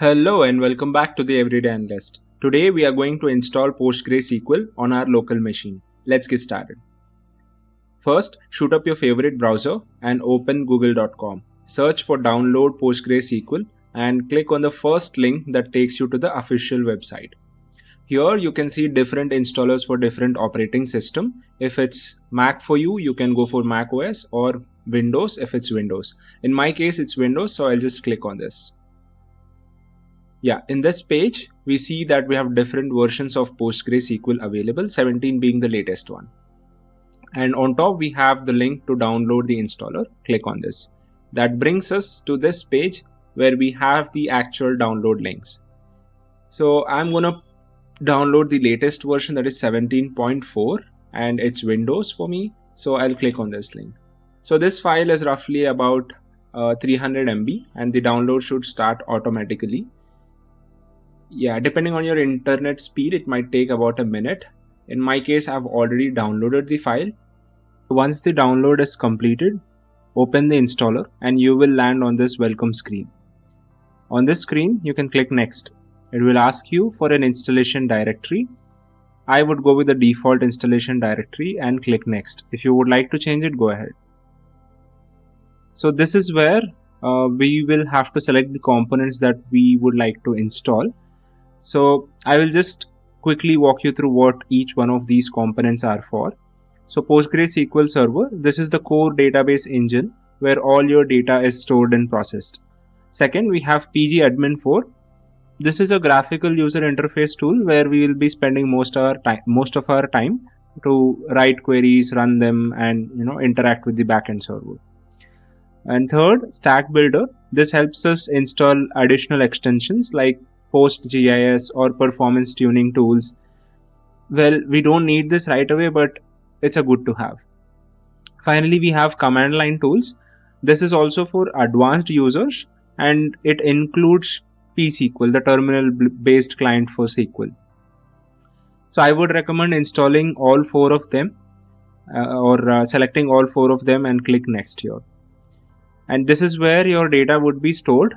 Hello and welcome back to the Everyday Analyst. Today we are going to install PostgreSQL on our local machine. Let's get started. First, shoot up your favorite browser and open google.com. Search for download PostgreSQL and click on the first link that takes you to the official website. Here you can see different installers for different operating system. If it's Mac for you, you can go for Mac OS, or Windows if it's Windows. In my case it's Windows, so I'll just click on this. Yeah, in this page, we see that we have different versions of PostgreSQL available, 17 being the latest one. And on top, we have the link to download the installer. Click on this. That brings us to this page where we have the actual download links. So I'm going to download the latest version, that is 17.4, and it's Windows for me. So I'll click on this link. So this file is roughly about 300 MB and the download should start automatically. Yeah, depending on your internet speed, it might take about a minute. In my case, I've already downloaded the file. Once the download is completed, open the installer and you will land on this welcome screen. On this screen, you can click next. It will ask you for an installation directory. I would go with the default installation directory and click next. If you would like to change it, go ahead. So this is where we will have to select the components that we would like to install. So I will just quickly walk you through what each one of these components are for. So PostgreSQL Server, this is the core database engine where all your data is stored and processed. Second, we have pgAdmin 4. This is a graphical user interface tool where we will be spending most of our time to write queries, run them, and interact with the backend server. And third, Stack Builder. This helps us install additional extensions like PostGIS or performance tuning tools. Well, we don't need this right away, but it's a good to have. Finally, we have command line tools. This is also for advanced users and it includes pSQL, the terminal based client for SQL. So I would recommend installing all four of them or selecting all four of them and click next here. And this is where your data would be stored.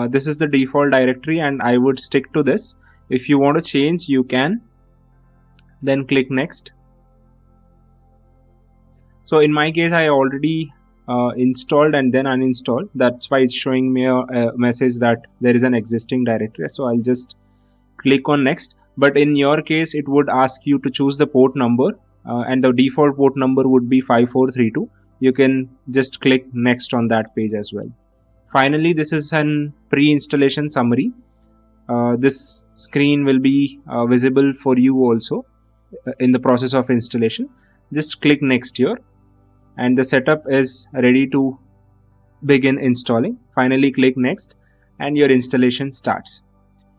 This is the default directory and I would stick to this. If you want to change, you can. Then click next. So in my case, I already installed and then uninstalled. That's why it's showing me a message that there is an existing directory. So I'll just click on next. But in your case, it would ask you to choose the port number and the default port number would be 5432. You can just click next on that page as well. Finally, this is an pre-installation summary. This screen will be visible for you also in the process of installation. Just click next here and the setup is ready to begin installing. Finally, click next and your installation starts.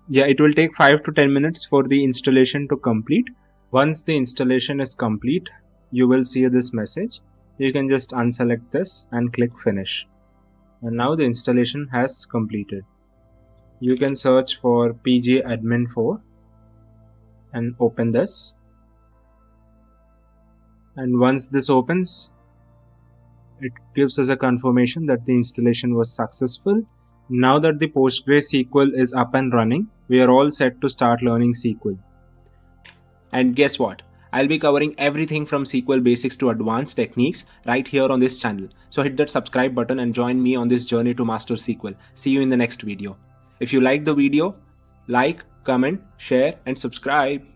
Yeah, it will take 5 to 10 minutes for the installation to complete. Once the installation is complete, you will see this message. You can just unselect this and click finish. And now the installation has completed. You can search for pgAdmin 4 and open this. And once this opens, it gives us a confirmation that the installation was successful. Now that the PostgreSQL is up and running, we are all set to start learning SQL. And guess what? I'll be covering everything from SQL basics to advanced techniques right here on this channel. So hit that subscribe button and join me on this journey to master SQL. See you in the next video. If you like the video, like, comment, share and subscribe.